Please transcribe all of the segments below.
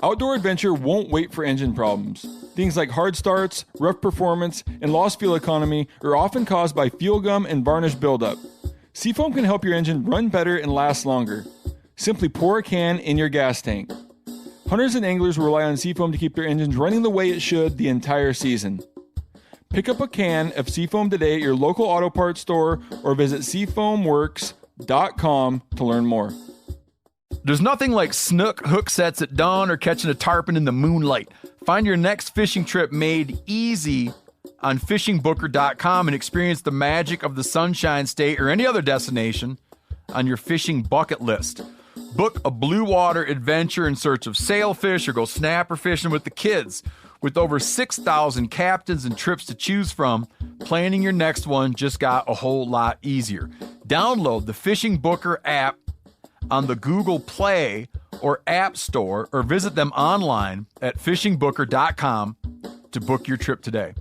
Outdoor adventure won't wait for engine problems. Things like hard starts, rough performance, and lost fuel economy are often caused by fuel gum and varnish buildup. Seafoam can help your engine run better and last longer. Simply pour a can in your gas tank. Hunters and anglers rely on Seafoam to keep their engines running the way it should the entire season. Pick up a can of Seafoam today at your local auto parts store or visit seafoamworks.com to learn more. There's nothing like snook hook sets at dawn or catching a tarpon in the moonlight. Find your next fishing trip made easy on fishingbooker.com and experience the magic of the Sunshine State or any other destination on your fishing bucket list. Book a blue water adventure in search of sailfish or go snapper fishing with the kids. With over 6,000 captains and trips to choose from, planning your next one just got a whole lot easier. Download the Fishing Booker app on the Google Play or App Store or visit them online at fishingbooker.com to book your trip today.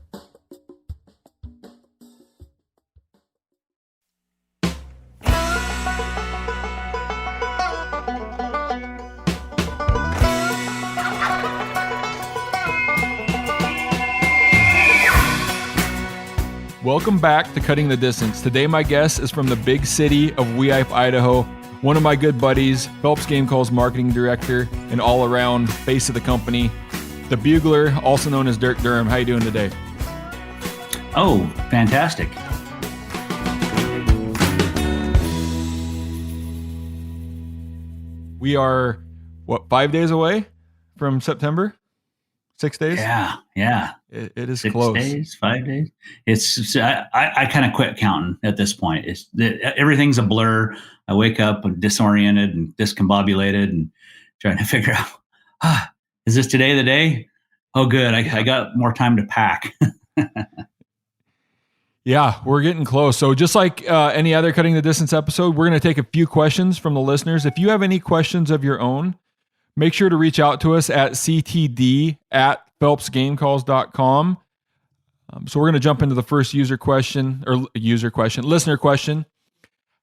Welcome back to Cutting the Distance. Today my guest is from the big city of Weippe, Idaho. One of my good buddies, Phelps Game Calls marketing director and all-around face of the company, the Bugler, also known as Dirk Durham. How you doing today? Oh, fantastic. We are, 5 days away from September? 6 days? Yeah. It is 6 close. days, 5 days. I kind of quit counting at this point. Everything's a blur. I wake up disoriented and discombobulated and trying to figure out, is this today the day? Oh, good. I got more time to pack. Yeah, we're getting close. So just like any other Cutting the Distance episode, we're going to take a few questions from the listeners. If you have any questions of your own, make sure to reach out to us at ctd@phelpsgamecalls.com. So we're going to jump into the first listener question.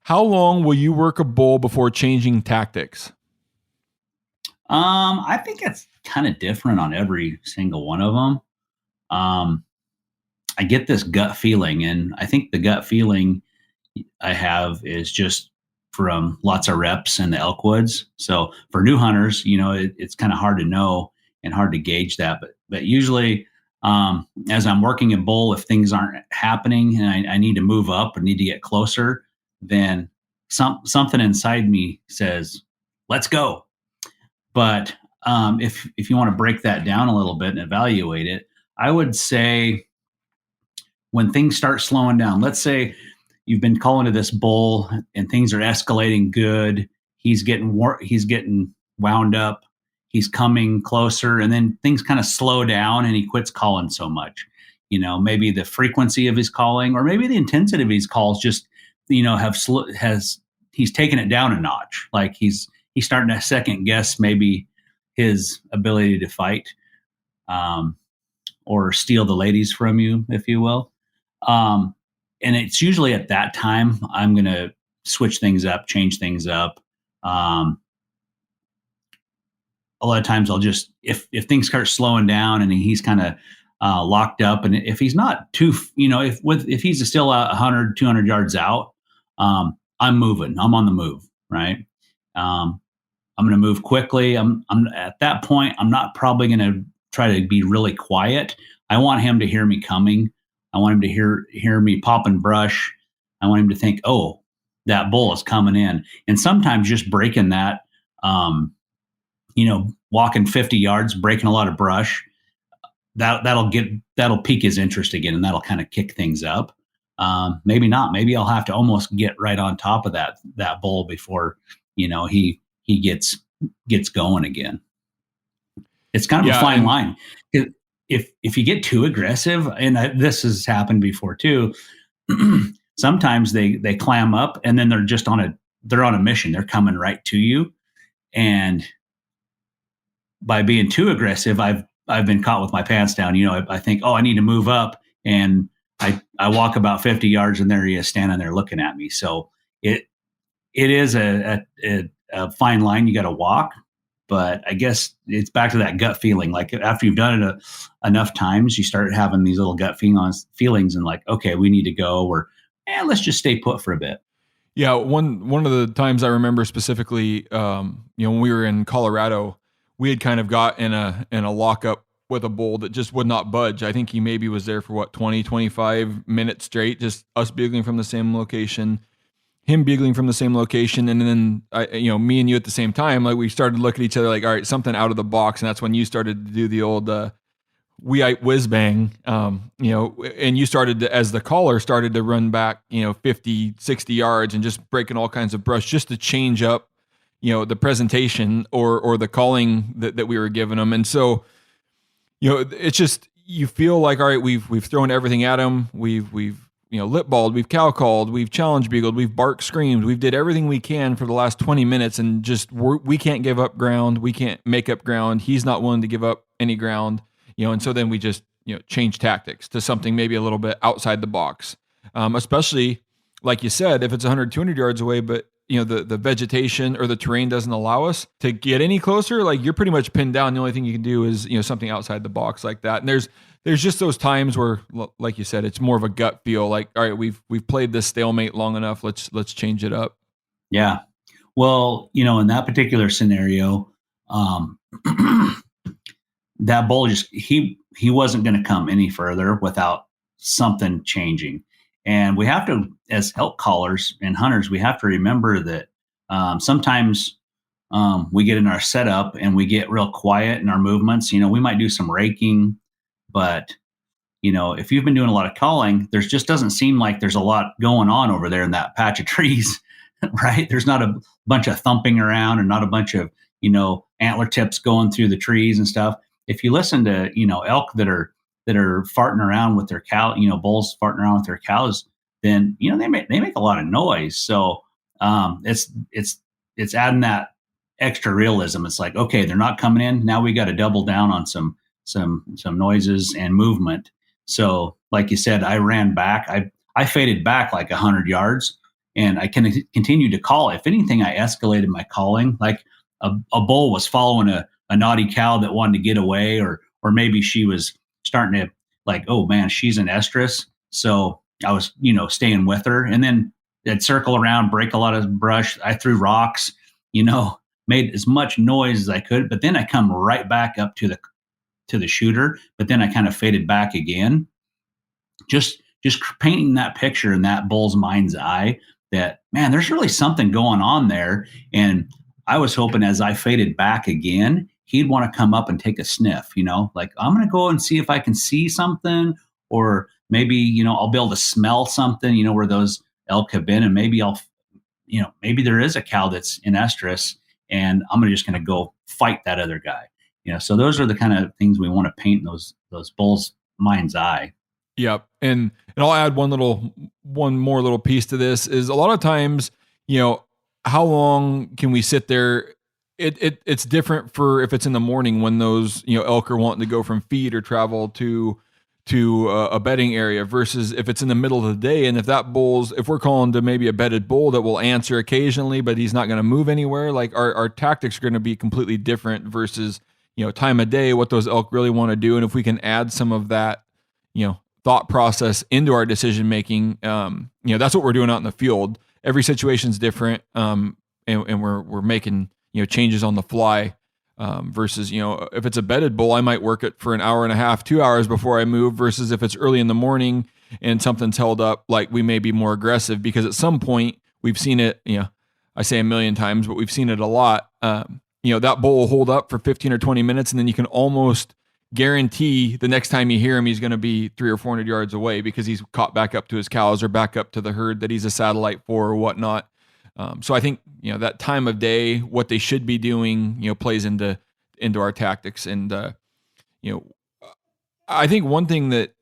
How long will you work a bull before changing tactics? I think it's kind of different on every single one of them. I get this gut feeling, and I think the gut feeling I have is just from lots of reps in the elk woods. So for new hunters, it's kind of hard to know and hard to gauge that. But usually, as I'm working a bull, if things aren't happening and I need to move up or need to get closer, then something inside me says, "Let's go." But if you want to break that down a little bit and evaluate it, I would say when things start slowing down, let's say you've been calling to this bull and things are escalating good. He's getting wound up. He's coming closer, and then things kind of slow down and he quits calling so much. Maybe the frequency of his calling or maybe the intensity of his calls just, he's taken it down a notch. Like he's starting to second guess maybe his ability to fight, or steal the ladies from you, if you will. And it's usually at that time I'm going to switch things up, change things up. A lot of times I'll just, if things start slowing down and he's kind of locked up, and if he's not too, if he's still 100, 200 yards out, I'm moving. I'm on the move, right? I'm going to move quickly. I'm at that point, I'm not probably going to try to be really quiet. I want him to hear me coming. I want him to hear me popping brush. I want him to think, oh, that bull is coming in. And sometimes just breaking that, walking 50 yards, breaking a lot of brush, that'll pique his interest again, and that'll kind of kick things up. Maybe not. Maybe I'll have to almost get right on top of that bull before, he gets going again. It's kind of a fine line. If you get too aggressive, and this has happened before too, sometimes they clam up and then they're on a mission. They're coming right to you. And by being too aggressive, I've been caught with my pants down. I think, oh, I need to move up. And I walk about 50 yards and there he is standing there looking at me. So it is a fine line you got to walk, but I guess it's back to that gut feeling. Like after you've done it enough times, you start having these little gut feelings and like, okay, we need to go, or let's just stay put for a bit. Yeah, one of the times I remember specifically, when we were in Colorado, we had kind of got in a lockup with a bull that just would not budge. I think he maybe was there for 25 minutes straight, just us bugling from the same location, him bugling from the same location, and then me and you at the same time, like we started to look at each other like, all right, something out of the box, and that's when you started to do the old whiz bang, and you started to, as the caller, started to run back 50, 60 yards and just breaking all kinds of brush just to change up the presentation or the calling that we were giving them. And so it's just, you feel like, all right, we've thrown everything at him, we've lip balled, we've cow called, we've challenge bugled, we've barked, screamed, we've did everything we can for the last 20 minutes, and just we can't give up ground, we can't make up ground, he's not willing to give up any ground. And so then we just, change tactics to something maybe a little bit outside the box. Especially, like you said, if it's 100, 200 yards away, but, the vegetation or the terrain doesn't allow us to get any closer, like you're pretty much pinned down. The only thing you can do is, something outside the box like that. And there's just those times where, like you said, it's more of a gut feel, like, all right, we've played this stalemate long enough. Let's change it up. Yeah. Well, in that particular scenario, that bull just, he wasn't going to come any further without something changing. And we have to, as elk callers and hunters, we have to remember that sometimes we get in our setup and we get real quiet in our movements. We might do some raking, but if you've been doing a lot of calling, there's just doesn't seem like there's a lot going on over there in that patch of trees, right? There's not a bunch of thumping around and not a bunch of, antler tips going through the trees and stuff. If you listen to, elk that are farting around with their cow, bulls farting around with their cows, then, they make a lot of noise. So it's adding that extra realism. It's like, okay, they're not coming in. Now we got to double down on some noises and movement. So like you said, I ran back, I faded back like 100 yards and I can continue to call. If anything, I escalated my calling. Like a bull was following a naughty cow that wanted to get away, or maybe she was starting to like, oh man, she's an estrus. So I was, staying with her, and then I'd circle around, break a lot of brush. I threw rocks, made as much noise as I could, but then I come right back up to the shooter, but then I kind of faded back again. Just painting that picture in that bull's mind's eye that, man, there's really something going on there. And I was hoping as I faded back again, he'd want to come up and take a sniff, like I'm going to go and see if I can see something, or maybe, I'll be able to smell something, where those elk have been. And maybe maybe there is a cow that's in estrus and I'm just going to go fight that other guy, so those are the kind of things we want to paint in those bulls' mind's eye. Yep. And I'll add one more little piece to this is a lot of times, how long can we sit there? It's different for if it's in the morning when those, elk are wanting to go from feed or travel to a bedding area versus if it's in the middle of the day. And if we're calling to maybe a bedded bull that will answer occasionally, but he's not going to move anywhere, like our tactics are going to be completely different versus, time of day, what those elk really want to do. And if we can add some of that, thought process into our decision making, that's what we're doing out in the field. Every situation's different. And we're making, changes on the fly, versus, if it's a bedded bull, I might work it for an hour and a half, 2 hours before I move, versus if it's early in the morning and something's held up, like we may be more aggressive because at some point we've seen it, I say 1 million times, but we've seen it a lot. That bull will hold up for 15 or 20 minutes and then you can almost guarantee the next time you hear him, he's going to be 300 or 400 yards away because he's caught back up to his cows or back up to the herd that he's a satellite for or whatnot. So I think, that time of day, what they should be doing, plays into our tactics. And, I think one thing that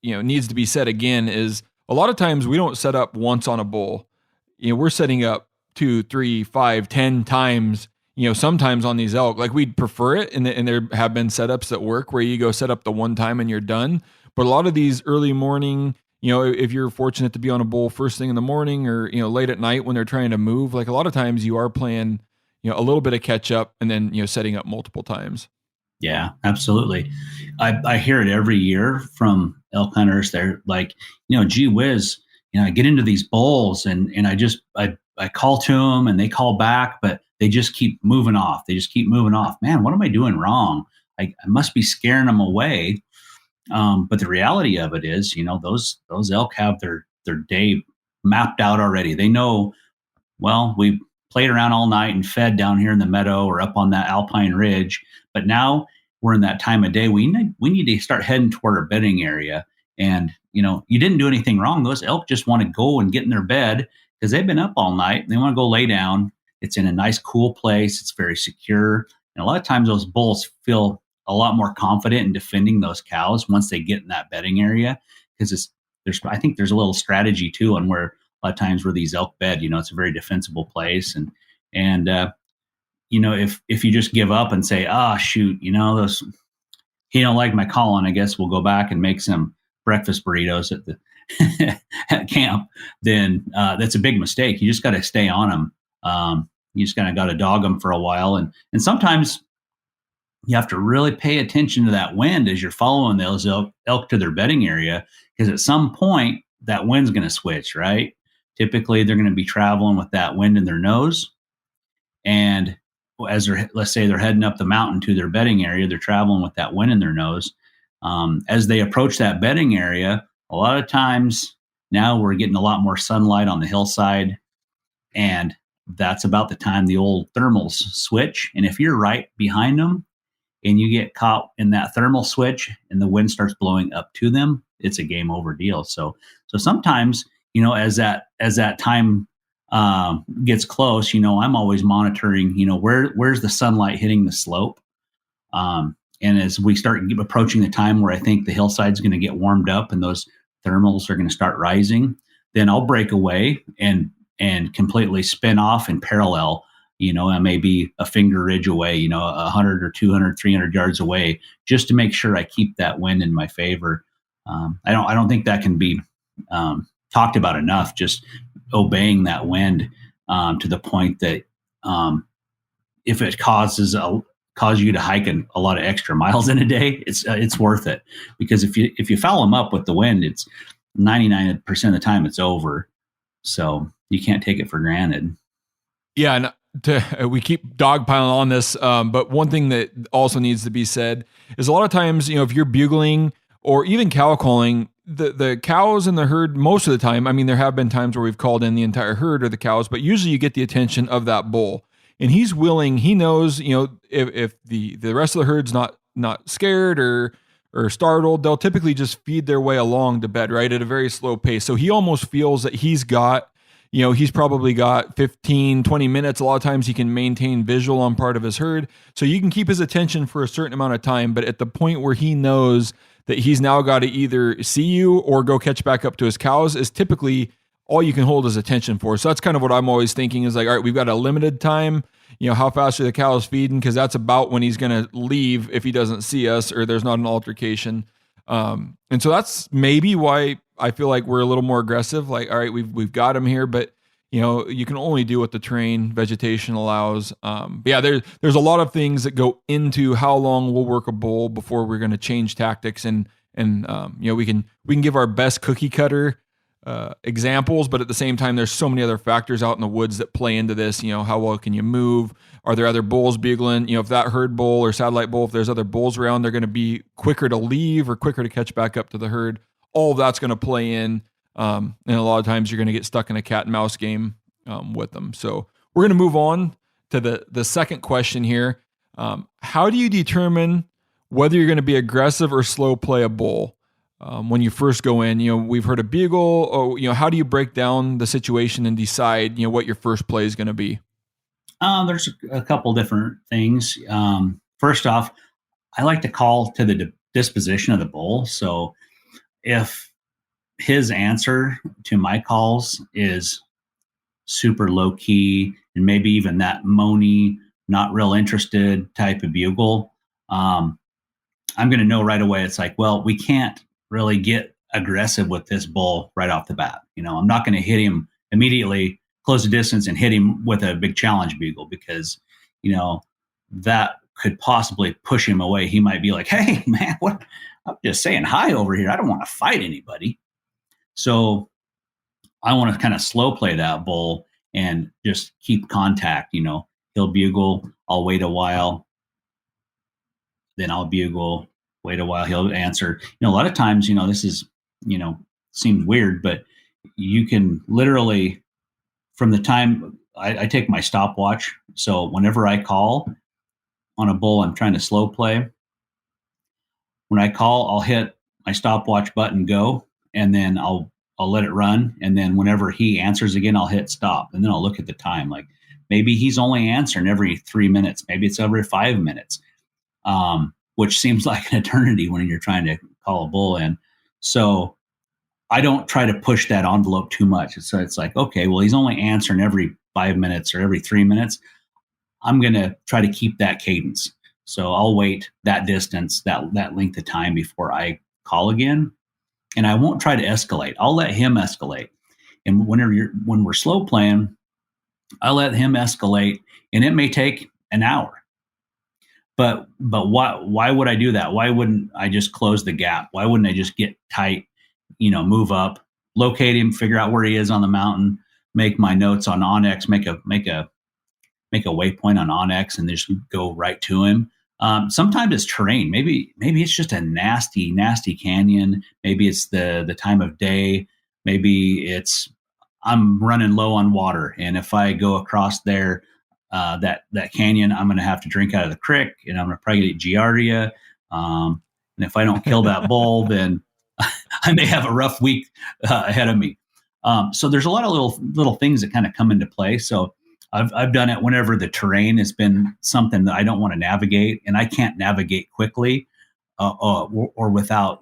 needs to be said again is a lot of times we don't set up once on a bull. We're setting up 2, 3, 5, 10 times, sometimes on these elk. Like we'd prefer it. And there have been setups that work where you go set up the one time and you're done. But a lot of these early morning, if you're fortunate to be on a bull first thing in the morning or, late at night when they're trying to move, like a lot of times you are playing, a little bit of catch up and then, setting up multiple times. Yeah, absolutely. I hear it every year from elk hunters. They're like, gee whiz, I get into these bulls and I call to them and they call back, but they just keep moving off. They just keep moving off. Man, what am I doing wrong? I must be scaring them away. But the reality of it is, those elk have their day mapped out already. They know, well, we played around all night and fed down here in the meadow or up on that alpine ridge, but now we're in that time of day. We need to start heading toward our bedding area. And you didn't do anything wrong. Those elk just want to go and get in their bed because they've been up all night. They want to go lay down. It's in a nice, cool place. It's very secure. And a lot of times those bulls feel a lot more confident in defending those cows once they get in that bedding area, because I think there's a little strategy too on where a lot of times where these elk bed, it's a very defensible place. And if you just give up and say, shoot, those, he don't like my calling, I guess we'll go back and make some breakfast burritos at the at camp, then that's a big mistake. You just got to stay on them. You just kind of got to dog them for a while. And sometimes you have to really pay attention to that wind as you're following those elk to their bedding area, because at some point that wind's going to switch, right? Typically they're going to be traveling with that wind in their nose. And as let's say they're heading up the mountain to their bedding area, they're traveling with that wind in their nose. As they approach that bedding area, a lot of times now we're getting a lot more sunlight on the hillside, and that's about the time the old thermals switch. And if you're right behind them and you get caught in that thermal switch and the wind starts blowing up to them, it's a game over deal. So sometimes, as that time gets close, I'm always monitoring, where's the sunlight hitting the slope. And as we start approaching the time where I think the hillside's going to get warmed up and those thermals are going to start rising, then I'll break away and completely spin off in parallel. I may be a finger ridge away, 100 or 200, 300 yards away, just to make sure I keep that wind in my favor. I don't think that can be talked about enough. Just obeying that wind to the point that if it cause you to hike a lot of extra miles in a day, it's worth it. Because if you foul them up with the wind, it's 99% of the time it's over. So you can't take it for granted. Yeah, and we keep dogpiling on this, but one thing that also needs to be said is a lot of times, if you're bugling or even cow calling, the cows in the herd, most of the time, I mean, there have been times where we've called in the entire herd or the cows, but usually you get the attention of that bull. And he's willing, he knows, if the rest of the herd's not scared or startled, they'll typically just feed their way along to bed, right, at a very slow pace. So he almost feels that he's probably got 15, 20 minutes. A lot of times he can maintain visual on part of his herd. So you can keep his attention for a certain amount of time, but at the point where he knows that he's now got to either see you or go catch back up to his cows is typically all you can hold his attention for. So that's kind of what I'm always thinking is like, all right, we've got a limited time. How fast are the cows feeding? Because that's about when he's going to leave if he doesn't see us or there's not an altercation. And so that's maybe why I feel like we're a little more aggressive. Like, all right, we've got him here, but you can only do what the terrain vegetation allows. But yeah, there's a lot of things that go into how long we'll work a bull before we're going to change tactics. And we can give our best cookie cutter examples, but at the same time, there's so many other factors out in the woods that play into this. How well can you move? Are there other bulls bugling? If that herd bull or satellite bull, if there's other bulls around, they're going to be quicker to leave or quicker to catch back up to the herd. All of that's going to play in. And a lot of times you're going to get stuck in a cat and mouse game with them. So we're going to move on to the second question here. How do you determine whether you're going to be aggressive or slow play a bull? When you first go in, we've heard a bugle, or, how do you break down the situation and decide, what your first play is going to be? There's a couple different things. First off, I like to call to the disposition of the bull. So if his answer to my calls is super low key and maybe even that moany, not real interested type of bugle, I'm going to know right away. It's like, well, we can't really get aggressive with this bull right off the bat. I'm not going to hit him immediately, close the distance and hit him with a big challenge bugle, because that could possibly push him away. He might be like, hey, man, what? I'm just saying hi over here. I don't want to fight anybody. So I want to kind of slow play that bull and just keep contact. He'll bugle. I'll wait a while. Then I'll bugle, wait a while. He'll answer. A lot of times, this is, seems weird, but you can literally, from the time I take my stopwatch. So whenever I call on a bull, I'm trying to slow play. When I call, I'll hit my stopwatch button, go, and then I'll let it run. And then whenever he answers again, I'll hit stop. And then I'll look at the time. Like maybe he's only answering every 3 minutes. Maybe it's every 5 minutes, which seems like an eternity when you're trying to call a bull in. So I don't try to push that envelope too much. So it's like, okay, well, he's only answering every 5 minutes or every 3 minutes. I'm going to try to keep that cadence. So I'll wait that distance, that length of time before I call again. And I won't try to escalate. I'll let him escalate. And when we're slow playing, I let him escalate, and it may take an hour. But why would I do that? Why wouldn't I just close the gap? Why wouldn't I just get tight, move up, locate him, figure out where he is on the mountain, make my notes on onX, make a waypoint on onX, and just go right to him. Sometimes it's terrain. Maybe it's just a nasty, nasty canyon. Maybe it's the time of day. Maybe it's I'm running low on water, and if I go across there, that canyon, I'm going to have to drink out of the creek, and I'm going to probably get giardia. And if I don't kill that bull, then I may have a rough week ahead of me. So there's a lot of little things that kind of come into play. So I've done it whenever the terrain has been something that I don't want to navigate, and I can't navigate quickly or without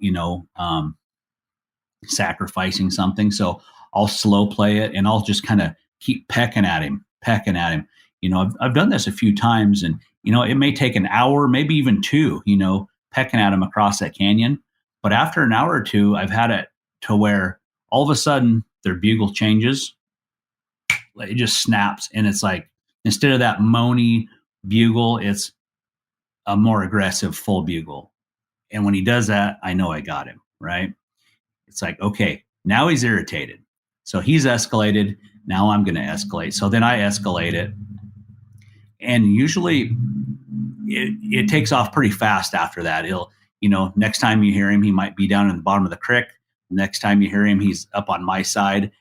sacrificing something. So I'll slow play it, and I'll just kind of keep pecking at him. I've done this a few times, and it may take an hour, maybe even two, pecking at him across that canyon. But after an hour or two, I've had it to where all of a sudden their bugle changes. It just snaps, and it's like, instead of that moany bugle, it's a more aggressive full bugle. And when he does that, I know I got him, right? It's like, okay, now he's irritated. So he's escalated. Now I'm going to escalate. So then I escalate it. And usually it takes off pretty fast after that. He'll, next time you hear him, he might be down in the bottom of the creek. Next time you hear him, he's up on my side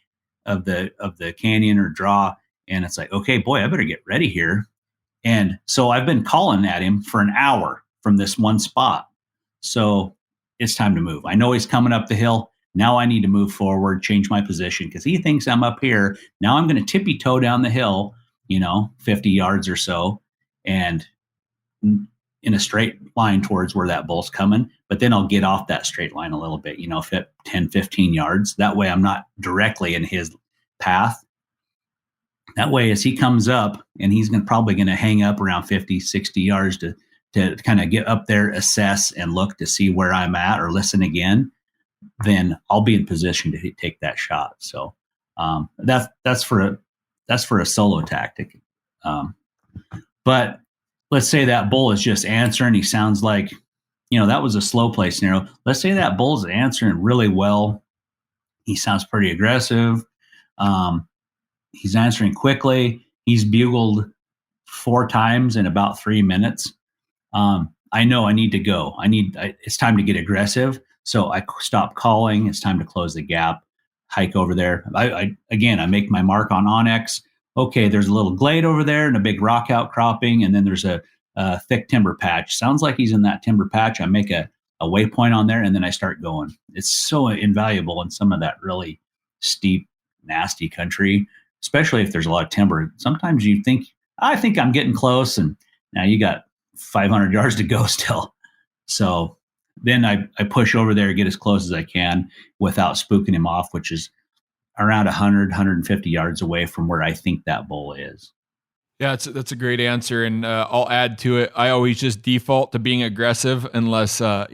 of the canyon or draw. And it's like, okay, boy, I better get ready here. And so I've been calling at him for an hour from this one spot. So it's time to move. I know he's coming up the hill. Now I need to move forward, change my position, because he thinks I'm up here. Now I'm going to tippy toe down the hill, 50 yards or so, and in a straight line towards where that bull's coming. But then I'll get off that straight line a little bit, 10, 15 yards. That way I'm not directly in his path. That way, as he comes up, and he's probably going to hang up around 50, 60 yards to kind of get up there, assess, and look to see where I'm at or listen again, then I'll be in position to take that shot. So that's for a solo tactic. But let's say that bull is just answering. He sounds like, that was a slow play scenario. Let's say that bull's answering really well. He sounds pretty aggressive. He's answering quickly. He's bugled 4 times in about 3 minutes. I know I need to go. It's time to get aggressive. So I stop calling. It's time to close the gap, hike over there. I make my mark on onX. Okay, there's a little glade over there and a big rock outcropping, and then there's a thick timber patch. Sounds like he's in that timber patch. I make a waypoint on there, and then I start going. It's so invaluable in some of that really steep, nasty country, especially if there's a lot of timber. Sometimes you think, I think I'm getting close, and now you got 500 yards to go still. So then I push over there, get as close as I can without spooking him off, which is around 100, 150 yards away from where I think that bull is. Yeah, that's a great answer, and I'll add to it. I always just default to being aggressive unless the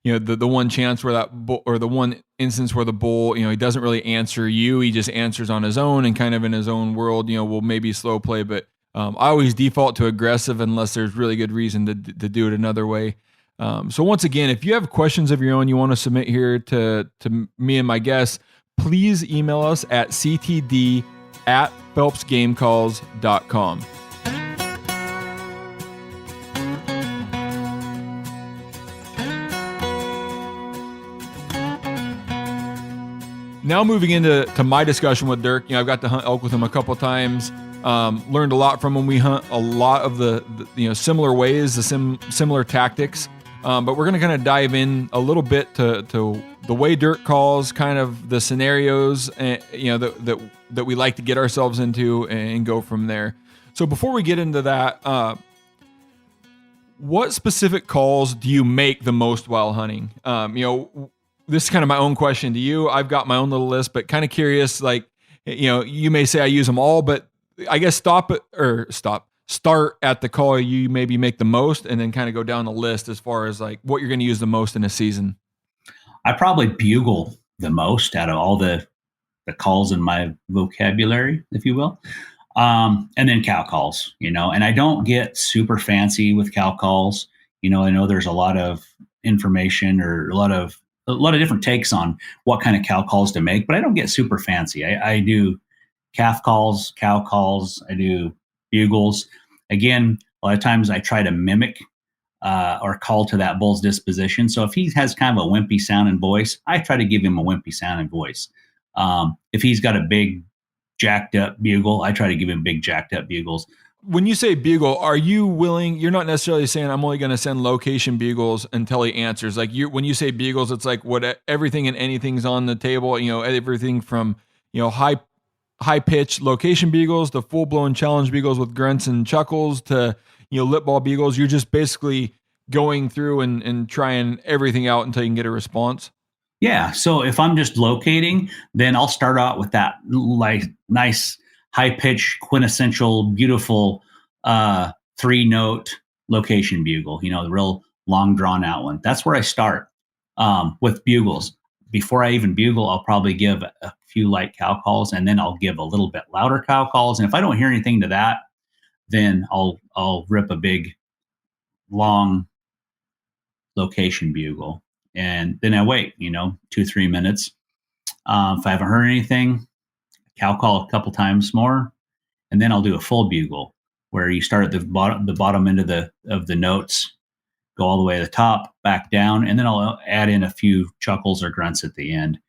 one chance where that bull, or the one instance where the bull, he doesn't really answer you. He just answers on his own and kind of in his own world. Will maybe slow play, but I always default to aggressive unless there's really good reason to do it another way. So once again, if you have questions of your own you want to submit here to me and my guests, please email us at ctd@phelpsgamecalls.com. Now moving into my discussion with Dirk, I've got to hunt elk with him a couple times. Learned a lot from him. We hunt a lot of the similar ways, the similar tactics. But we're going to kind of dive in a little bit to the way Dirk calls, kind of the scenarios, that we like to get ourselves into, and go from there. So before we get into that, what specific calls do you make the most while hunting? This is kind of my own question to you. I've got my own little list, but kind of curious, you may say I use them all, but I guess start at the call you maybe make the most, and then kind of go down the list as far as like what you're going to use the most in a season. I probably bugle the most out of all the calls in my vocabulary, if you will. And then cow calls, and I don't get super fancy with cow calls. I know there's a lot of information or a lot of different takes on what kind of cow calls to make, but I don't get super fancy. I do calf calls, cow calls, I do bugles. Again, a lot of times I try to mimic or call to that bull's disposition. So if he has kind of a wimpy sounding voice, I try to give him a wimpy sounding voice. If he's got a big jacked up bugle, I try to give him big jacked up bugles. When you say bugle, are you willing? You're not necessarily saying I'm only going to send location bugles until he answers. Like when you say bugles, it's like everything and anything's on the table. Everything from high pitch location bugles to full blown challenge bugles with grunts and chuckles to lip ball bugles. You're just basically going through and trying everything out until you can get a response. Yeah. So if I'm just locating, then I'll start out with that nice high pitch, quintessential, beautiful 3-note location bugle, the real long drawn out one. That's where I start with bugles. Before I even bugle, I'll probably give a few light cow calls, and then I'll give a little bit louder cow calls. And if I don't hear anything to that, then I'll rip a big, long location bugle. And then I wait, 2-3 minutes. If I haven't heard anything, cow call a couple times more, and then I'll do a full bugle where you start at the bottom end of the notes, go all the way to the top, back down, and then I'll add in a few chuckles or grunts at the end.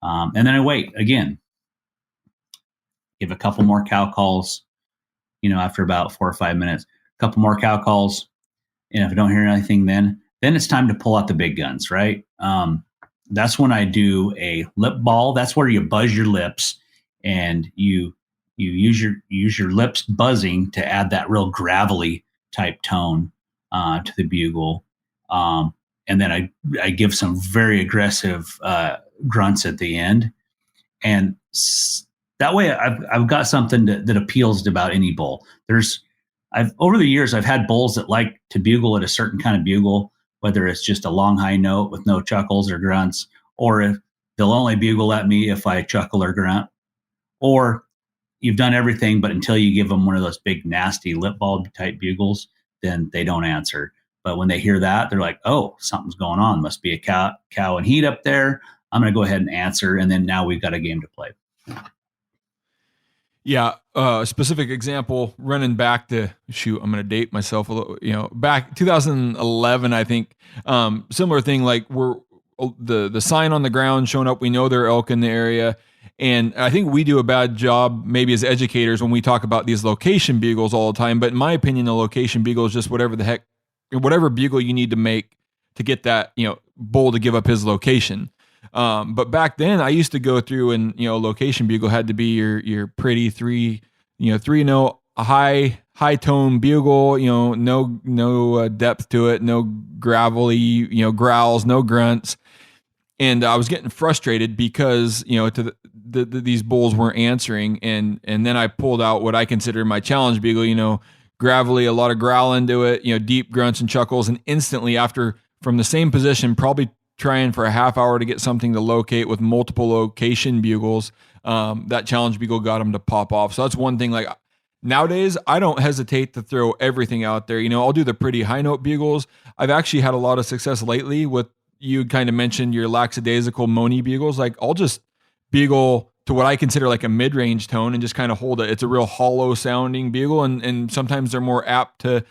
And then I wait again, give a couple more cow calls, after about 4 or 5 minutes, a couple more cow calls. And if I don't hear anything, then it's time to pull out the big guns, right? That's when I do a lip ball. That's where you buzz your lips and you use your lips buzzing to add that real gravelly type tone to the bugle. And then I give some very aggressive grunts at the end. And that way I've got something that appeals to about any bull. Over the years, I've had bulls that like to bugle at a certain kind of bugle, whether it's just a long high note with no chuckles or grunts, or if they'll only bugle at me if I chuckle or grunt, or you've done everything, but until you give them one of those big nasty lip bulb type bugles, then they don't answer. But when they hear that, they're like, oh, something's going on. Must be a cow in heat up there. I'm going to go ahead and answer. And then now we've got a game to play. Yeah. Specific example, running back to I'm going to date myself a little, back 2011, I think, similar thing, like we're the sign on the ground showing up. We know there are elk in the area. And I think we do a bad job maybe as educators when we talk about these location bugles all the time. But in my opinion, the location bugle is just whatever bugle you need to make to get that, bull to give up his location. But back then I used to go through and, location bugle had to be your pretty 3-note, high tone bugle, no depth to it, no gravelly, growls, no grunts. And I was getting frustrated because, these bulls weren't answering. And then I pulled out what I consider my challenge bugle, gravelly, a lot of growl into it, deep grunts and chuckles. And instantly from the same position, probably trying for a half hour to get something to locate with multiple location bugles, that challenge bugle got them to pop off. So that's one thing, like Nowadays, I don't hesitate to throw everything out there. I'll do the pretty high note bugles. I've actually had a lot of success lately with, you kind of mentioned your lackadaisical moany bugles. Like I'll just bugle to what I consider like a mid-range tone and just kind of hold it. It's a real hollow sounding bugle. And sometimes they're more apt to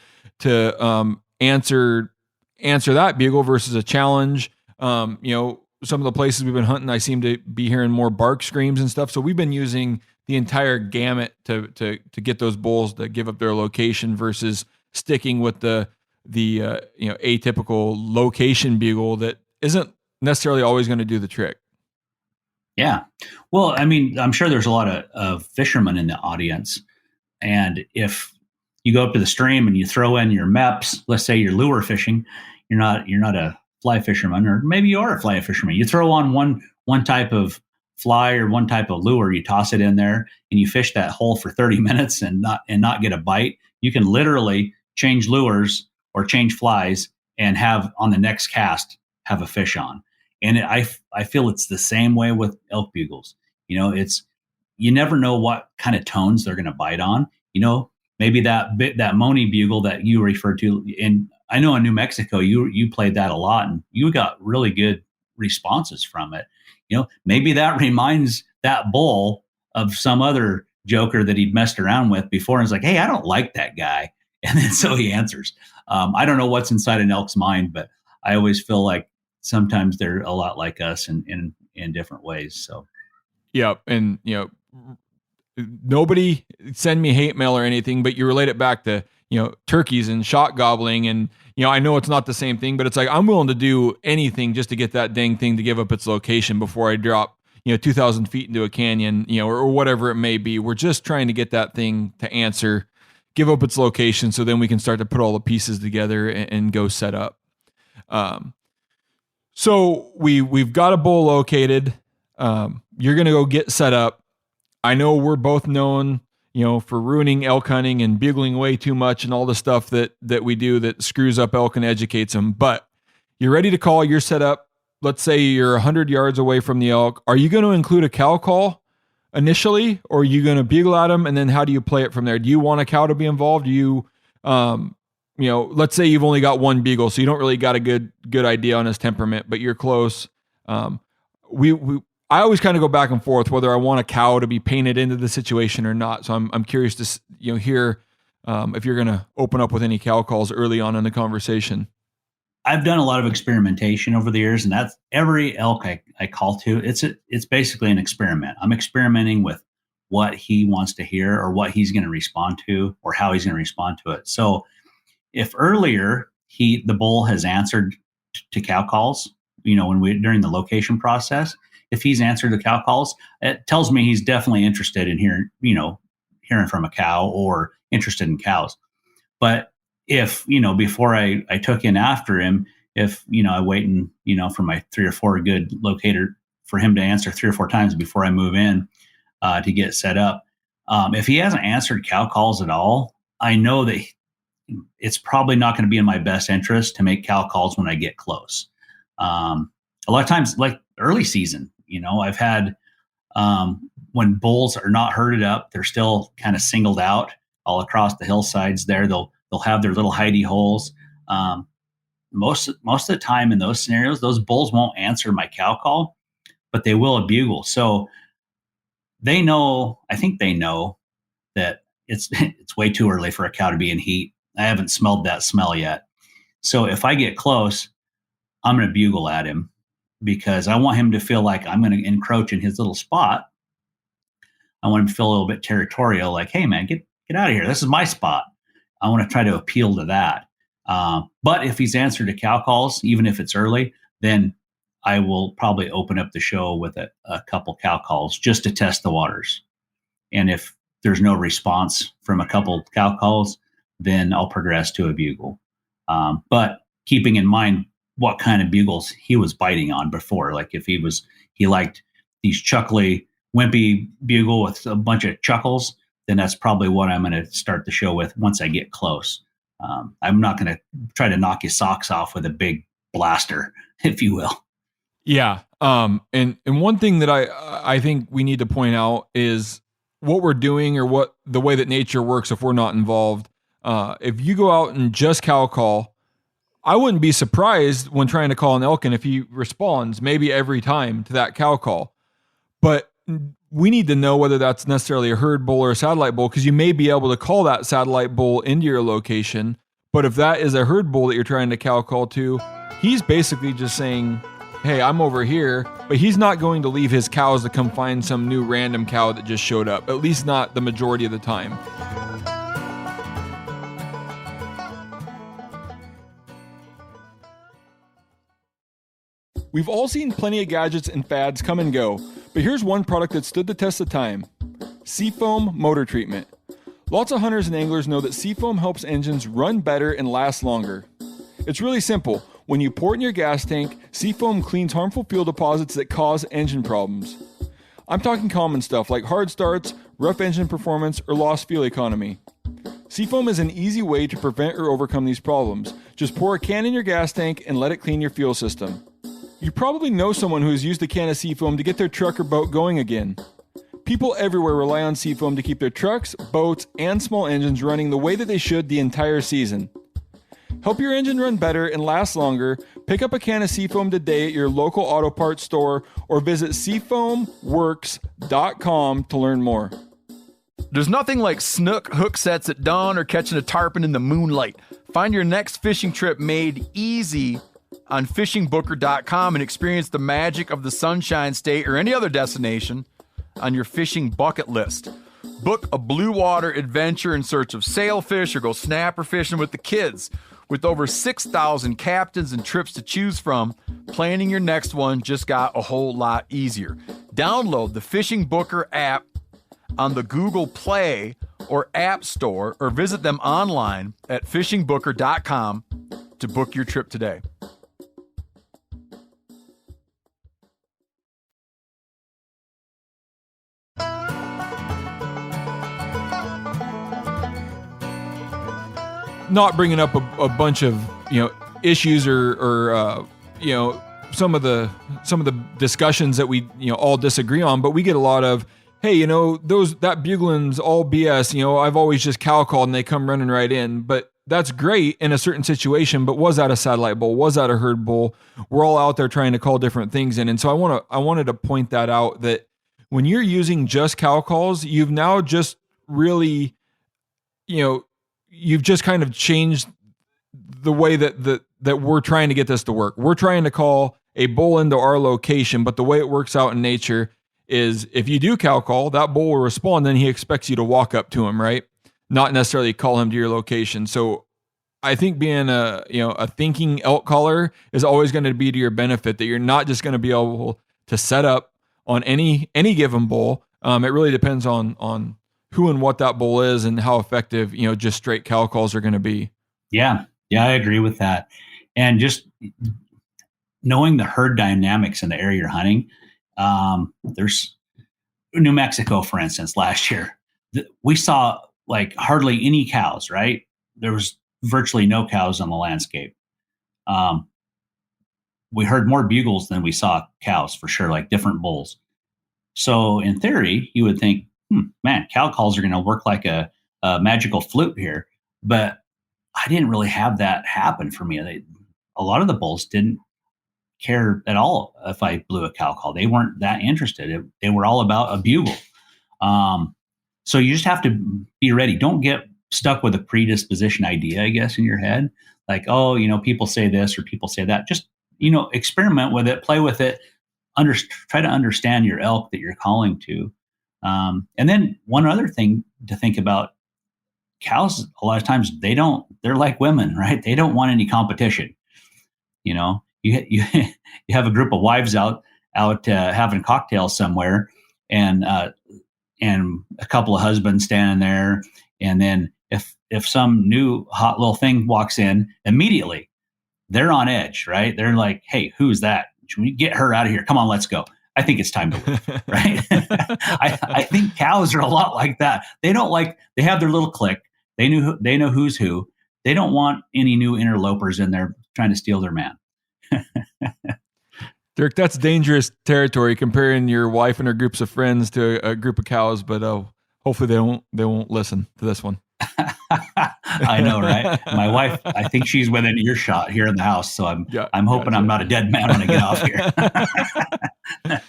answer that bugle versus a challenge. Some of the places we've been hunting, I seem to be hearing more bark screams and stuff. So we've been using the entire gamut to get those bulls to give up their location versus sticking with the atypical location bugle that isn't necessarily always going to do the trick. Yeah. Well, I mean, I'm sure there's a lot of fishermen in the audience. And if you go up to the stream and you throw in your MEPs, let's say you're lure fishing, you're not a fly fisherman, or maybe you are a fly fisherman. You throw on one type of fly or one type of lure, you toss it in there and you fish that hole for 30 minutes and not get a bite. You can literally change lures or change flies and have on the next cast have a fish on. And I feel it's the same way with elk bugles. You never know what kind of tones they're going to bite on. Maybe that moany bugle that you referred to, and I know in New Mexico you played that a lot and you got really good responses from it. Maybe that reminds that bull of some other joker that he'd messed around with before, and it's like, hey, I don't like that guy, and then so he answers. I don't know what's inside an elk's mind, but I always feel like sometimes they're a lot like us in different ways. So, yeah, and nobody send me hate mail or anything, but you relate it back to turkeys and shot gobbling, and I know it's not the same thing, but it's like I'm willing to do anything just to get that dang thing to give up its location before I drop 2,000 feet into a canyon, or whatever it may be. We're just trying to get that thing to answer, give up its location, so then we can start to put all the pieces together and go set up. So we've got a bull located. You're gonna go get set up. I know we're both known, for ruining elk hunting and bugling way too much and all the stuff that we do that screws up elk and educates them. But you're ready to call. You're set up. Let's say you're 100 yards away from the elk. Are you going to include a cow call initially, or are you going to bugle at them? And then how do you play it from there? Do you want a cow to be involved? Do you, let's say you've only got one bugle, so you don't really got a good idea on his temperament, but you're close. I always kind of go back and forth whether I want a cow to be painted into the situation or not. So I'm curious to hear if you're going to open up with any cow calls early on in the conversation. I've done a lot of experimentation over the years, and that's every elk I call to. It's basically an experiment. I'm experimenting with what he wants to hear or what he's going to respond to or how he's going to respond to it. So if earlier the bull has answered to cow calls, during the location process, if he's answered the cow calls, it tells me he's definitely interested in hearing from a cow or interested in cows. But if, before I took in after him, if, I wait and, for my 3 or 4 good locator for him to answer 3 or 4 times before I move in to get set up. If he hasn't answered cow calls at all, I know that it's probably not going to be in my best interest to make cow calls when I get close. A lot of times, like early season, I've had when bulls are not herded up, they're still kind of singled out all across the hillsides there. They'll have their little hidey holes. Most of the time in those scenarios, those bulls won't answer my cow call, but they will a bugle. So I think they know that it's way too early for a cow to be in heat. I haven't smelled that smell yet. So if I get close, I'm going to bugle at him, because I want him to feel like I'm going to encroach in his little spot. I want him to feel a little bit territorial, like, hey, man, get out of here. This is my spot. I want to try to appeal to that. But if he's answered to cow calls, even if it's early, then I will probably open up the show with a couple cow calls just to test the waters. And if there's no response from a couple cow calls, then I'll progress to a bugle. But keeping in mind what kind of bugles he was biting on before. Like if he liked these chuckly, wimpy bugle with a bunch of chuckles, then that's probably what I'm going to start the show with once I get close. I'm not going to try to knock his socks off with a big blaster, if you will. Yeah. And one thing that I think we need to point out is what we're doing or what the way that nature works if we're not involved. If you go out and just cow call, I wouldn't be surprised when trying to call an elk and if he responds maybe every time to that cow call. But we need to know whether that's necessarily a herd bull or a satellite bull, because you may be able to call that satellite bull into your location. But if that is a herd bull that you're trying to cow call to, he's basically just saying, hey, I'm over here, but he's not going to leave his cows to come find some new random cow that just showed up, at least not the majority of the time. We've all seen plenty of gadgets and fads come and go, but here's one product that stood the test of time: Seafoam Motor Treatment. Lots of hunters and anglers know that Seafoam helps engines run better and last longer. It's really simple. When you pour it in your gas tank, Seafoam cleans harmful fuel deposits that cause engine problems. I'm talking common stuff like hard starts, rough engine performance, or lost fuel economy. Seafoam is an easy way to prevent or overcome these problems. Just pour a can in your gas tank and let it clean your fuel system. You probably know someone who has used a can of Seafoam to get their truck or boat going again. People everywhere rely on Seafoam to keep their trucks, boats, and small engines running the way that they should the entire season. Help your engine run better and last longer. Pick up a can of Seafoam today at your local auto parts store or visit seafoamworks.com to learn more. There's nothing like snook hook sets at dawn or catching a tarpon in the moonlight. Find your next fishing trip made easy on fishingbooker.com and experience the magic of the Sunshine State or any other destination on your fishing bucket list. Book a blue water adventure in search of sailfish or go snapper fishing with the kids. With over 6,000 captains and trips to choose from, planning your next one just got a whole lot easier. Download the Fishing Booker app on the Google Play or App Store or visit them online at fishingbooker.com to book your trip today. Not bringing up a bunch of issues or some of the discussions that we all disagree on, but we get a lot of, hey, that bugling's all BS. I've always just cow called and they come running right in. But that's great in a certain situation. But was that a satellite bull? Was that a herd bull? We're all out there trying to call different things in, and so I wanted to point that out, that when you're using just cow calls, you've now just really you've just kind of changed the way that we're trying to get this to work. We're trying to call a bull into our location, but the way it works out in nature is if you do cow call, that bull will respond, then he expects you to walk up to him, right? Not necessarily call him to your location. So I think being a thinking elk caller is always going to be to your benefit, that you're not just going to be able to set up on any given bull. It really depends on who and what that bull is and how effective, just straight cow calls are going to be. Yeah, I agree with that. And just knowing the herd dynamics in the area you're hunting. There's New Mexico, for instance, last year, we saw like hardly any cows, right? There was virtually no cows on the landscape. We heard more bugles than we saw cows, for sure, like different bulls. So in theory, you would think, man, cow calls are going to work like a magical flute here. But I didn't really have that happen for me. A lot of the bulls didn't care at all if I blew a cow call. They weren't that interested. They were all about a bugle. So you just have to be ready. Don't get stuck with a predisposition idea, I guess, in your head. Like, oh, people say this or people say that. Just, experiment with it, play with it, try to understand your elk that you're calling to. And then one other thing to think about, cows, a lot of times they're like women, right? They don't want any competition. You have a group of wives out having cocktails somewhere, and a couple of husbands standing there. And then if some new hot little thing walks in, immediately they're on edge, right? They're like, hey, who's that? Should we get her out of here? Come on, let's go. I think it's time to leave, right? I think cows are a lot like that. They have their little clique. They know who's who. They don't want any new interlopers in there trying to steal their man. Dirk, that's dangerous territory, comparing your wife and her groups of friends to a group of cows, but Hopefully they won't listen to this one. I know, right? My wife, I think she's within earshot here in the house, so I'm hoping gotcha. I'm not a dead man when I get off here.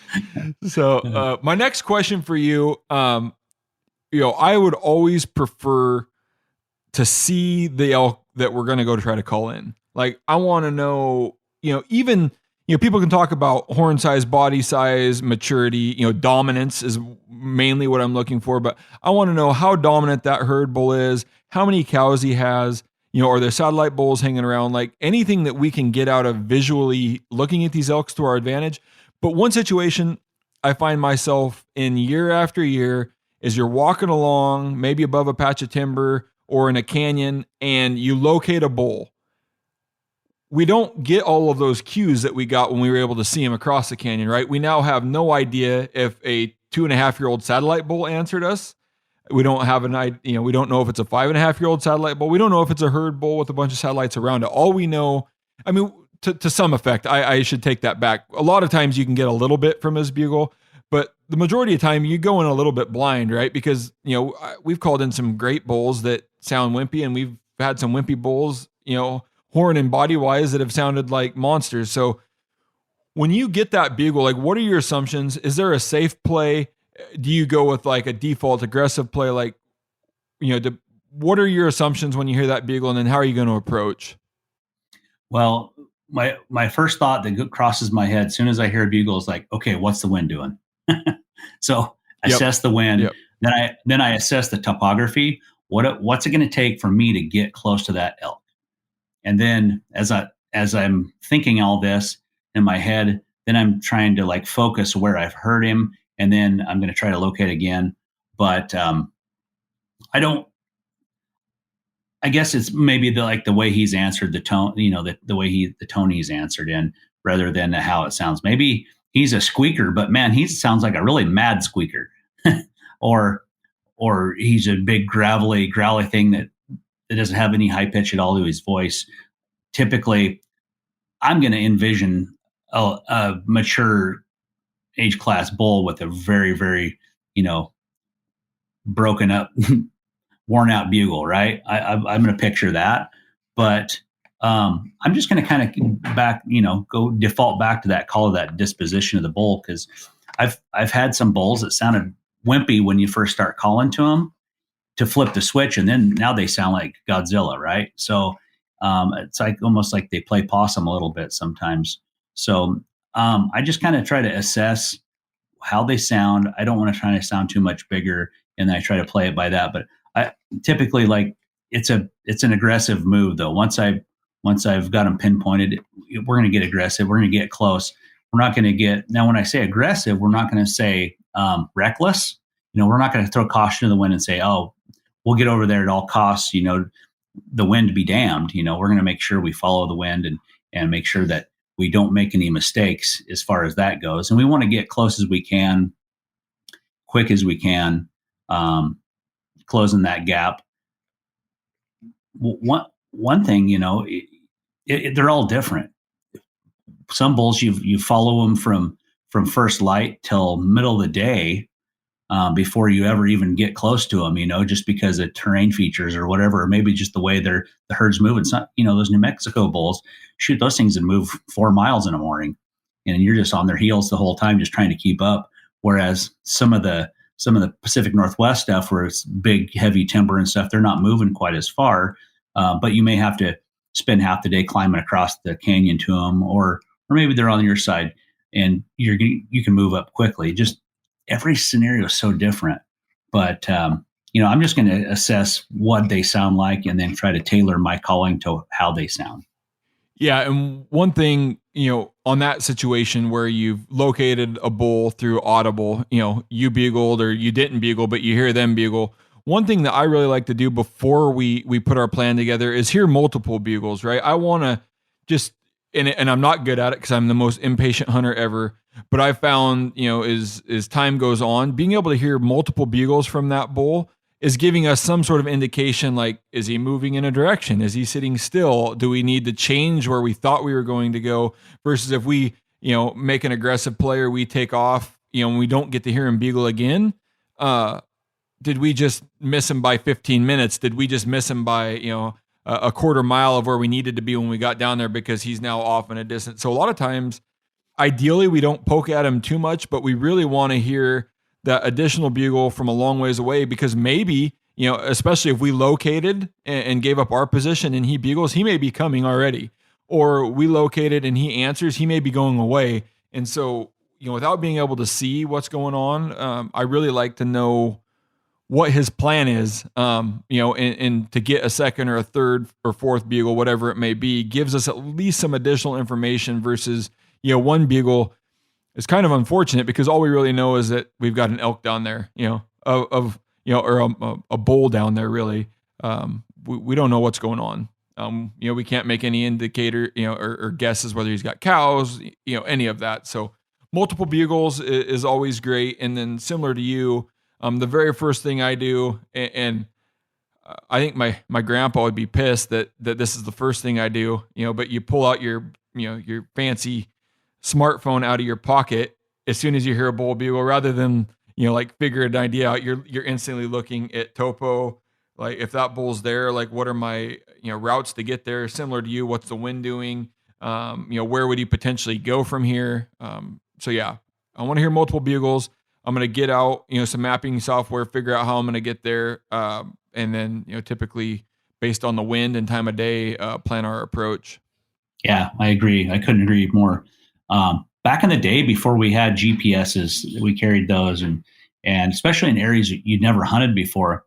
So my next question for you, I would always prefer to see the elk that we're going to go to try to call in. Like, I want to know, even, people can talk about horn size, body size, maturity, dominance is mainly what I'm looking for, but I want to know how dominant that herd bull is, how many cows he has, are there satellite bulls hanging around, like anything that we can get out of visually looking at these elks to our advantage. But one situation I find myself in year after year is you're walking along, maybe above a patch of timber or in a canyon, and you locate a bull. We don't get all of those cues that we got when we were able to see him across the canyon, right? We now have no idea if a 2.5-year-old satellite bull answered us. We don't have an idea, we don't know if it's a 5.5-year-old satellite bull. We don't know if it's a herd bull with a bunch of satellites around it. All we know, to some effect, I should take that back. A lot of times you can get a little bit from his bugle, but the majority of the time you go in a little bit blind, right? Because, we've called in some great bulls that sound wimpy, and we've had some wimpy bulls, horn and body wise, that have sounded like monsters. So when you get that bugle, like, what are your assumptions? Is there a safe play? Do you go with like a default aggressive play? Like, what are your assumptions when you hear that bugle, and then how are you going to approach? Well, my first thought that crosses my head as soon as I hear a bugle is like, okay, what's the wind doing? So assess the wind. Yep. Then I assess the topography. What's it going to take for me to get close to that elk? And then as I'm thinking all this in my head, then I'm trying to like focus where I've heard him, and then I'm going to try to locate again. But I guess it's maybe the way he's answered the tone, the tone he's answered in, rather than how it sounds. Maybe he's a squeaker, but man, he sounds like a really mad squeaker, or he's a big growly thing that doesn't have any high pitch at all to his voice. Typically, I'm going to envision a mature age class bull with a very, very, broken up, worn out bugle, right? I'm going to picture that, but I'm just going to kind of go default back to that call of that disposition of the bull, because I've had some bulls that sounded wimpy when you first start calling to them, to flip the switch, and then now they sound like Godzilla, right? So it's like almost like they play possum a little bit sometimes. So I just kind of try to assess how they sound. I don't want to try to sound too much bigger, and I try to play it by that. But I typically, like, it's an aggressive move though. Once I've got them pinpointed, we're going to get aggressive. We're going to get close. We're not going to get, now when I say aggressive, we're not going to say reckless. We're not going to throw caution to the wind and say, oh, we'll get over there at all costs, the wind be damned. We're going to make sure we follow the wind and make sure that we don't make any mistakes as far as that goes. And we want to get close as we can, quick as we can, closing that gap. One thing, they're all different. Some bulls you follow them from first light till middle of the day, before you ever even get close to them, just because of terrain features or whatever, or maybe just the way the herd's moving. It's not, those New Mexico bulls, shoot, those things that move 4 miles in a morning, and you're just on their heels the whole time, just trying to keep up. Whereas some of the Pacific Northwest stuff, where it's big, heavy timber and stuff, they're not moving quite as far, but you may have to spend half the day climbing across the canyon to them, or maybe they're on your side and you can move up quickly. Just every scenario is so different, but I'm just going to assess what they sound like and then try to tailor my calling to how they sound. Yeah. And one thing, on that situation where you've located a bull through audible, you bugled or you didn't bugle, but you hear them bugle. One thing that I really like to do before we put our plan together is hear multiple bugles, right? I want to just, and I'm not good at it because I'm the most impatient hunter ever, but I found, as time goes on, being able to hear multiple bugles from that bull is giving us some sort of indication, like, is he moving in a direction? Is he sitting still? Do we need to change where we thought we were going to go? Versus if we, make an aggressive play or we take off, and we don't get to hear him bugle again, did we just miss him by 15 minutes? Did we just miss him by, a quarter mile of where we needed to be when we got down there because he's now off in a distance? So a lot of times, ideally, we don't poke at him too much, but we really want to hear that additional bugle from a long ways away, because maybe, especially if we located and gave up our position and he bugles, he may be coming already. Or we located and he answers, he may be going away. And so, without being able to see what's going on, I really like to know what his plan is, and to get a second or a third or fourth bugle, whatever it may be, gives us at least some additional information versus, one bugle is kind of unfortunate because all we really know is that we've got an elk down there, or a bull down there, really. We don't know what's going on. We can't make any indicator, or guesses whether he's got cows, any of that. So multiple bugles is always great. And then similar to you, the very first thing I do, and I think my grandpa would be pissed that this is the first thing I do, but you pull out your fancy smartphone out of your pocket as soon as you hear a bull bugle, rather than, figure an idea out. You're instantly looking at topo. Like, if that bull's there, like, what are my, routes to get there? Similar to you, what's the wind doing? Where would he potentially go from here? So yeah, I want to hear multiple bugles. I'm going to get out, some mapping software, figure out how I'm going to get there. And then, typically based on the wind and time of day, plan our approach. Yeah, I agree. I couldn't agree more. Back in the day, before we had GPSs, we carried those, and especially in areas you'd never hunted before,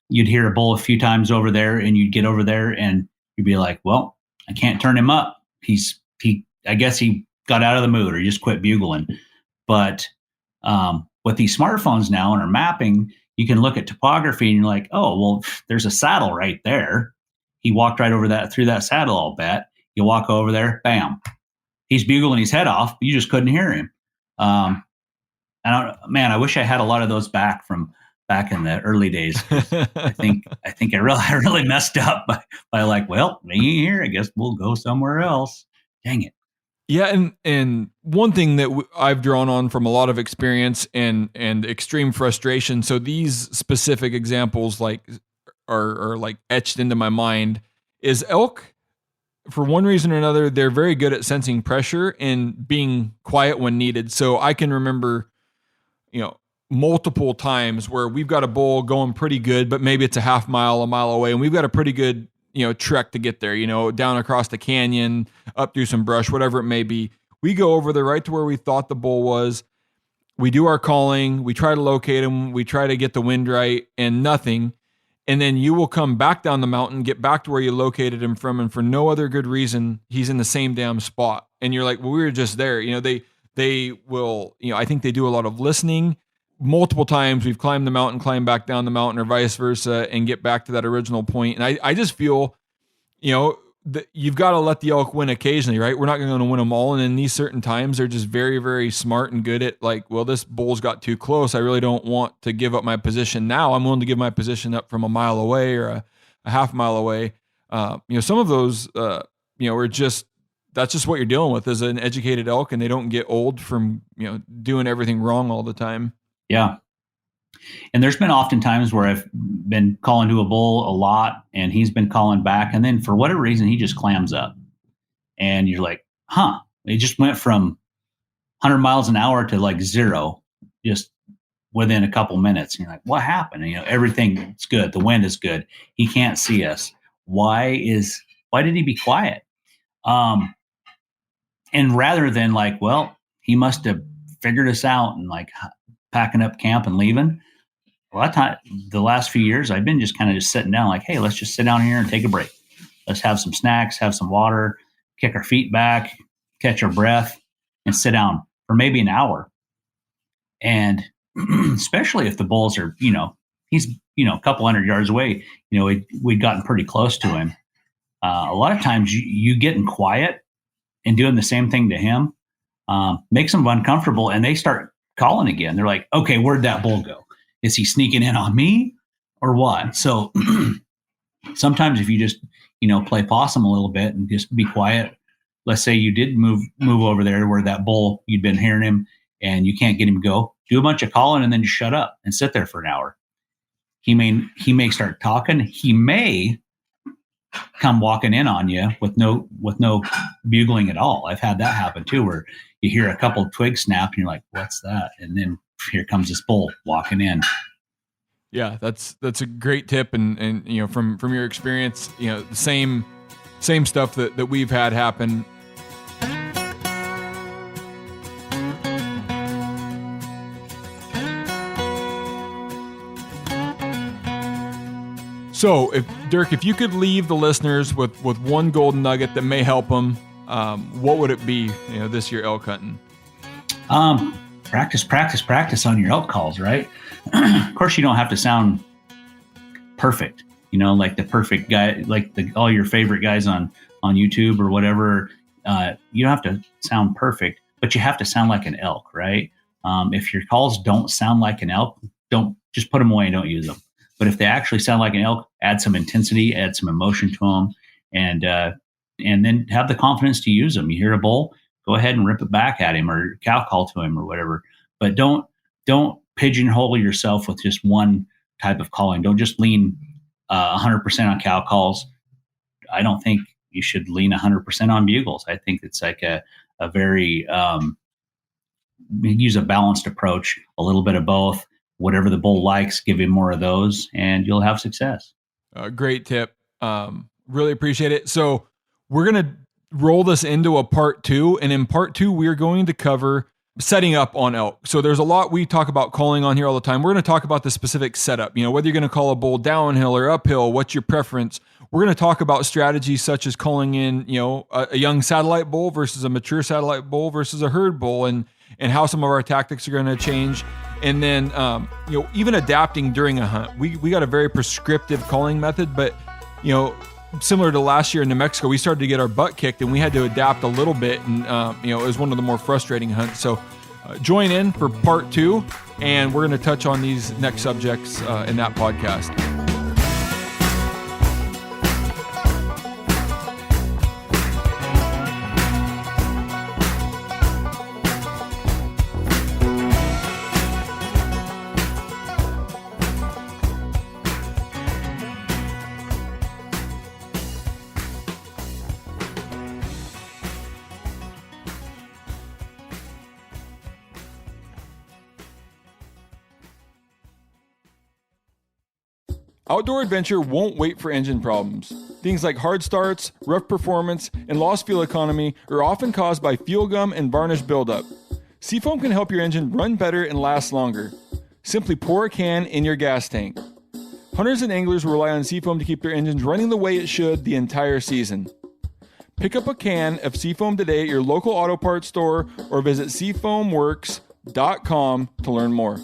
you'd hear a bull a few times over there, and you'd get over there and you'd be like, well, I can't turn him up. I guess he got out of the mood or he just quit bugling. But with these smartphones now and our mapping, you can look at topography and you're like, oh, well, there's a saddle right there. He walked right over through that saddle, I'll bet. You walk over there, bam. He's bugling his head off. You just couldn't hear him. I wish I had a lot of those back in the early days. I think I really messed up by like, well, he ain't here. I guess we'll go somewhere else. Dang it. Yeah, and one thing that I've drawn on from a lot of experience and extreme frustration. So these specific examples like are like etched into my mind is elk. For one reason or another, they're very good at sensing pressure and being quiet when needed. So I can remember, multiple times where we've got a bull going pretty good, but maybe it's a mile away, and we've got a pretty good, trek to get there, down across the canyon, up through some brush, whatever it may be. We go over there right to where we thought the bull was. We do our calling. We try to locate him. We try to get the wind right, and nothing. And then you will come back down the mountain, get back to where you located him from, and for no other good reason, he's in the same damn spot. And you're like, well, we were just there. They will, I think they do a lot of listening. Multiple times we've climbed the mountain, climbed back down the mountain, or vice versa, and get back to that original point. And I just feel, that you've got to let the elk win occasionally, right? We're not going to win them all. And in these certain times, they're just very, very smart and good at like, well, this bull's got too close. I really don't want to give up my position now. I'm willing to give my position up from a mile away or a half mile away. Some of those, are just, that's just what you're dealing with as an educated elk, and they don't get old from, doing everything wrong all the time. Yeah. And there's been often times where I've been calling to a bull a lot and he's been calling back. And then for whatever reason, he just clams up. And you're like, it just went from 100 miles an hour to like 0 just within a couple minutes. And you're like, what happened? And, everything's good. The wind is good. He can't see us. Why did he be quiet? And rather than like, well, he must have figured us out and like packing up camp and leaving. A lot of time, the last few years, I've been just kind of just sitting down like, hey, let's just sit down here and take a break. Let's have some snacks, have some water, kick our feet back, catch our breath, and sit down for maybe an hour. And especially if the bulls are, he's, a couple hundred yards away, we'd gotten pretty close to him. A lot of times you getting quiet and doing the same thing to him makes them uncomfortable, and they start calling again. They're like, okay, where'd that bull go? Is he sneaking in on me or what? So sometimes if you just, play possum a little bit and just be quiet, let's say you did move over there where that bull, you'd been hearing him and you can't get him to go, do a bunch of calling and then just shut up and sit there for an hour. he may start talking. He may come walking in on you with no bugling at all. I've had that happen too, where you hear a couple of twigs snap and you're like, what's that? And then here comes this bull walking in. Yeah, that's a great tip. And from your experience, the same stuff that we've had happen. So, if you could leave the listeners with one golden nugget that may help them, what would it be? This year elk hunting. Practice on your elk calls, right? Of course, you don't have to sound perfect. Like the perfect guy, like all your favorite guys on YouTube or whatever. You don't have to sound perfect, but you have to sound like an elk, right? If your calls don't sound like an elk, don't just put them away and don't use them. But if they actually sound like an elk, add some intensity, add some emotion to them, and then have the confidence to use them. You hear a bull, go ahead and rip it back at him or cow call to him or whatever. But don't pigeonhole yourself with just one type of calling. Don't just lean 100% on cow calls. I don't think you should lean 100% on bugles. I think it's like a very use a balanced approach, a little bit of both. Whatever the bull likes, give him more of those, and you'll have success. Great tip. Really appreciate it. So we're going to roll this into a part 2. And in part 2, we're going to cover setting up on elk. So there's a lot we talk about calling on here all the time. We're going to talk about the specific setup, whether you're going to call a bull downhill or uphill, what's your preference. We're going to talk about strategies such as calling in, a young satellite bull versus a mature satellite bull versus a herd bull, and how some of our tactics are going to change. And then, even adapting during a hunt. We got a very prescriptive calling method, but, similar to last year in New Mexico, we started to get our butt kicked and we had to adapt a little bit. And, it was one of the more frustrating hunts. So join in for part 2, and we're going to touch on these next subjects in that podcast. Outdoor adventure won't wait for engine problems. Things like hard starts, rough performance, and lost fuel economy are often caused by fuel gum and varnish buildup. Seafoam can help your engine run better and last longer. Simply pour a can in your gas tank. Hunters and anglers rely on Seafoam to keep their engines running the way it should the entire season. Pick up a can of Seafoam today at your local auto parts store or visit seafoamworks.com to learn more.